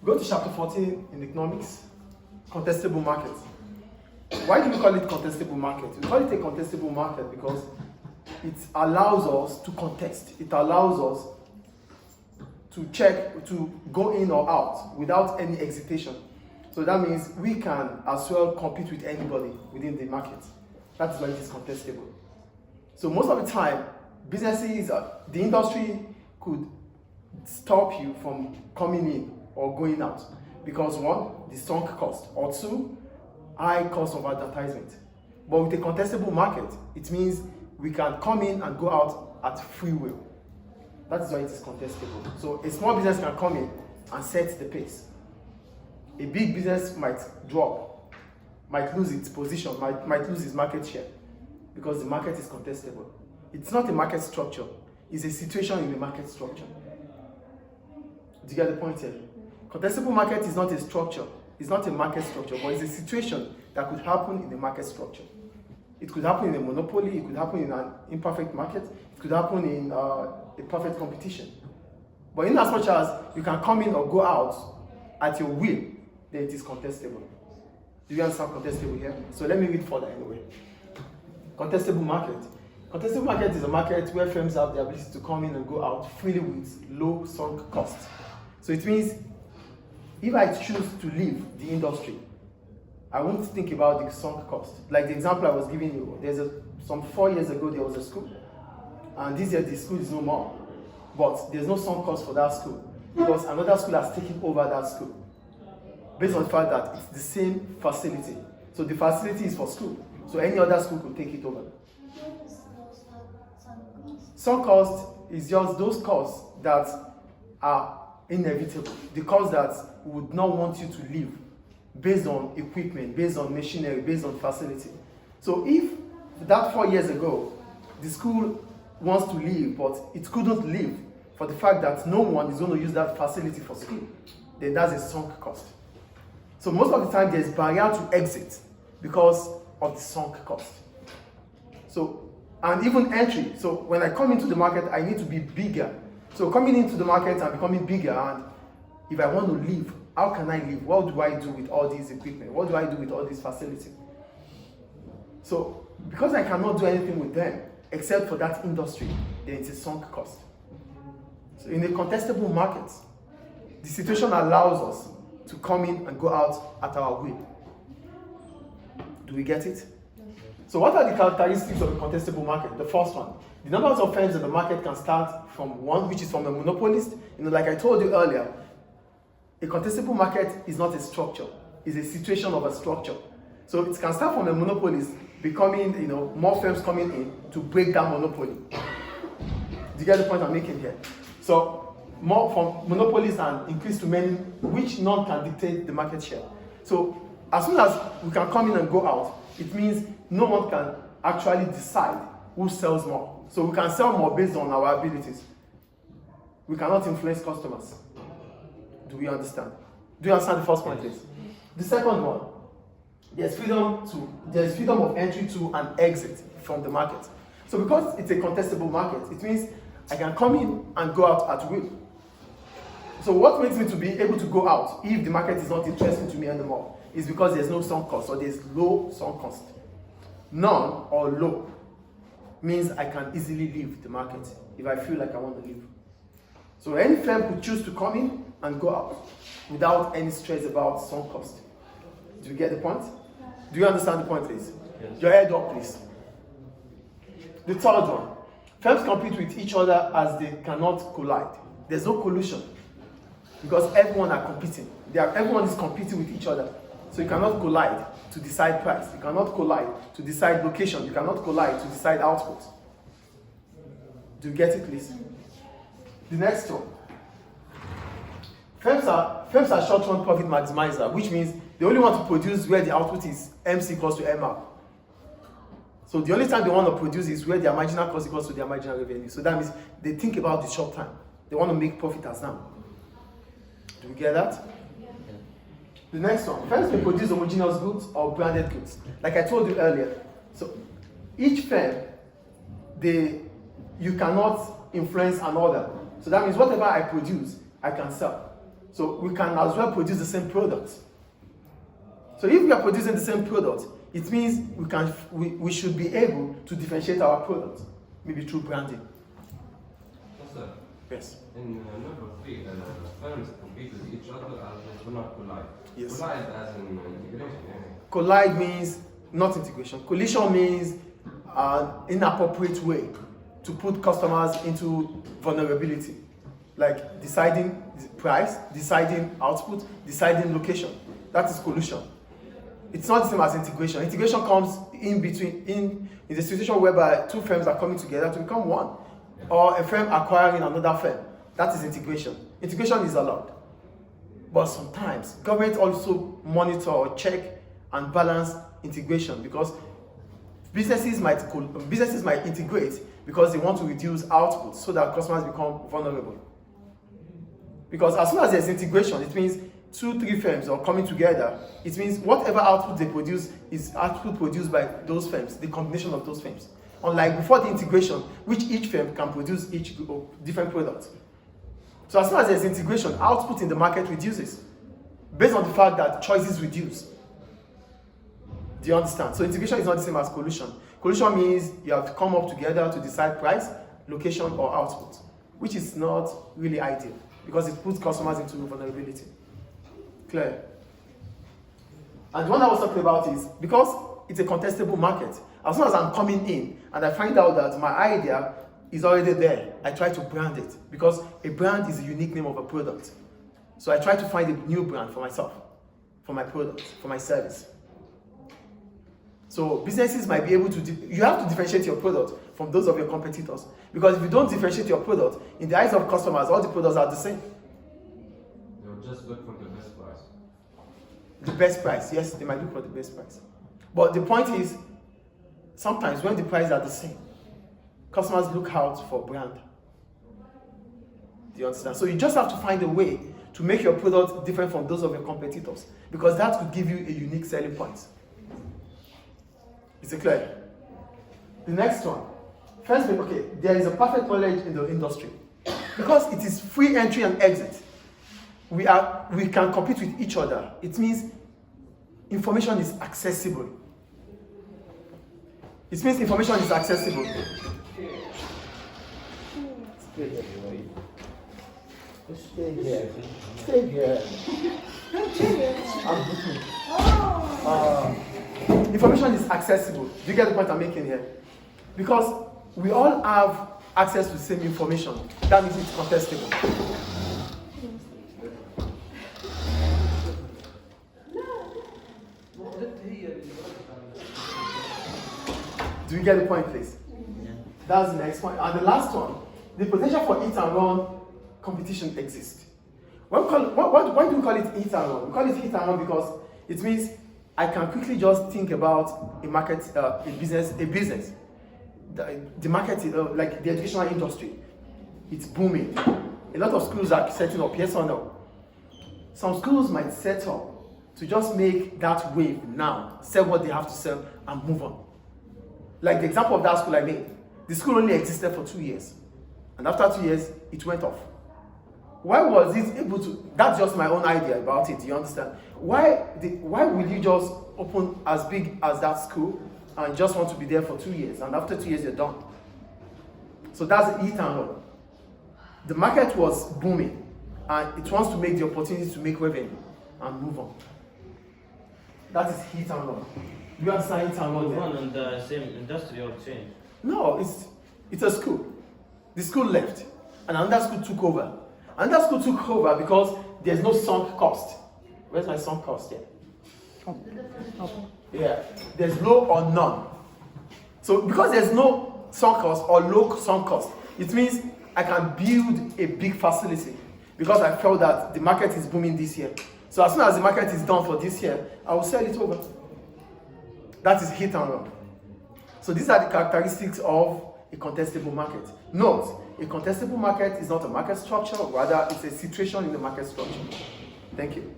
Go to chapter 14 in economics, contestable market. Why do we call it contestable market? We call it a contestable market because it allows us to contest. It allows us to check, to go in or out without any hesitation. So that means we can as well compete with anybody within the market. That's why it is contestable. So most of the time, businesses, the industry could stop you from coming in or going out because one, the sunk cost, or two, high cost of advertisement. But with a contestable market, it means we can come in and go out at free will. That is why it is contestable. So a small business can come in and set the pace. A big business might drop, might lose its position, might lose its market share because the market is contestable. It's not a market structure, it's a situation in a market structure. Do you get the point here? Contestable market is not a structure, it's not a market structure, but it's a situation that could happen in a market structure. It could happen in a monopoly, it could happen in an imperfect market, it could happen in a perfect competition. But in as much as you can come in or go out at your will, then it is contestable. Do you understand contestable here? So let me read further anyway. Contestable market. Contestable market is a market where firms have the ability to come in and go out freely with low sunk costs. So it means if I choose to leave the industry, I won't think about the sunk cost. Like the example I was giving you, some 4 years ago there was a school, and this year the school is no more. But there's no sunk cost for that school because another school has taken over that school based on the fact that it's the same facility. So the facility is for school, so any other school could take it over. Sunk cost is just those costs that are inevitable, the costs that would not want you to leave based on equipment, based on machinery, based on facility. So if that 4 years ago, the school wants to leave, but it couldn't leave for the fact that no one is going to use that facility for school, then that's a sunk cost. So most of the time there's barrier to exit because of the sunk cost. So, and even entry. So when I come into the market, I need to be bigger. So coming into the market and becoming bigger, and if I want to leave, how can I leave? What do I do with all these equipment? What do I do with all these facilities? So because I cannot do anything with them except for that industry, then it's a sunk cost. So in a contestable market, the situation allows us to come in and go out at our will. Do we get it? So what are the characteristics of a contestable market? The first one, the numbers of firms in the market can start from one, which is from a monopolist. Like I told you earlier, a contestable market is not a structure, it's a situation of a structure. So it can start from a monopolist becoming, more firms coming in to break that monopoly. Do you get the point I'm making here? So more from monopolies and increase to many, which none can dictate the market share. So as soon as we can come in and go out, it means no one can actually decide who sells more. So we can sell more based on our abilities. We cannot influence customers. Do we understand? Do you understand the first point, please? The second one, there's freedom of entry to and exit from the market. So because it's a contestable market, it means I can come in and go out at will. So what makes me to be able to go out if the market is not interesting to me anymore is because there's no sunk cost, or there's low sunk cost. None or low means I can easily leave the market if I feel like I want to leave. So any firm could choose to come in and go out without any stress about sunk cost. Do you get the point? Do you understand the point, please? Yes. Your head up, please. The third one, firms compete with each other as they cannot collide. There's no collusion because everyone are competing. Everyone is competing with each other. So you cannot collide to decide price. You cannot collide to decide location. You cannot collide to decide output. Do you get it, please? The next one. Firms are short-run profit maximizer, which means they only want to produce where the output is MC equals to MR. So the only time they want to produce is where their marginal cost equals to their marginal revenue. So that means they think about the short time. They want to make profit as now. Do you get that? The next one, firms may produce homogeneous goods or branded goods. Like I told you earlier, so each firm, you cannot influence another. So that means whatever I produce, I can sell. So we can as well produce the same product. So if we are producing the same product, it means we should be able to differentiate our product, maybe through branding. Yes, sir. Yes. In number 3, firms compete with each other as they do not collide. Yes. Collide as in integration. Collide means not integration. Collision means an inappropriate way to put customers into vulnerability, like deciding price, deciding output, deciding location. That is collusion. It's not the same as integration. Integration comes in between, in the situation whereby two firms are coming together to become one, or a firm acquiring another firm. That is integration. Integration is allowed. But sometimes government also monitor or check and balance integration, because businesses might integrate because they want to reduce output so that customers become vulnerable. Because as soon as there's integration, it means 2-3 firms are coming together. It means whatever output they produce is output produced by those firms, the combination of those firms. Unlike before the integration, which each firm can produce each different product. So as soon as there's integration, output in the market reduces based on the fact that choices reduce. Do you understand? So integration is not the same as collusion. Collusion means you have to come up together to decide price, location, or output, which is not really ideal because it puts customers into vulnerability. Clear? And the one I was talking about is because it's a contestable market. As soon as I'm coming in and I find out that my idea is already there, I try to brand it, because a brand is a unique name of a product. So I try to find a new brand for myself, for my product, for my service. So businesses might be able to, you have to differentiate your product from those of your competitors. Because if you don't differentiate your product, in the eyes of customers, all the products are the same. They'll just look for the best price. The best price, yes, they might look for the best price. But the point is, sometimes when the prices are the same, customers look out for brand. Do you understand? So you just have to find a way to make your product different from those of your competitors, because that could give you a unique selling point. Is it clear? The next one. First, okay, there is a perfect knowledge in the industry. Because it is free entry and exit, we can compete with each other. It means information is accessible. It means information is accessible. Stay here. Stay here. I'm looking. Information is accessible. Do you get the point I'm making here? Because we all have access to the same information. That means it's contestable. Do you get the point, please? Yeah. That's the next point. And the last one, the potential for hit and run competition exists. Why do we call it hit and run? We call it hit and run because it means I can quickly just think about a market, a business. The market, like the educational industry, it's booming. A lot of schools are setting up, yes or no? Some schools might set up to just make that wave now, sell what they have to sell, and move on. Like the example of that school I made, the school only existed for 2 years, and after 2 years, it went off. Why was it able to? That's just my own idea about it. Do you understand? Why will you just open as big as that school and just want to be there for 2 years, and after 2 years you're done? So that's hit and run. The market was booming, and it wants to make the opportunity to make revenue and move on. That is hit and run. You understand hit and run? Move on in the same industry or change? No, it's a school. The school left, and another school took over. Another school took over because there's no sunk cost. Where's my sunk cost here? Yeah, there's low or none. So because there's no sunk cost or low sunk cost, it means I can build a big facility because I felt that the market is booming this year. So as soon as the market is done for this year, I will sell it over. That is hit and run. So these are the characteristics of a contestable market. Note, a contestable market is not a market structure, rather it's a situation in the market structure. Thank you.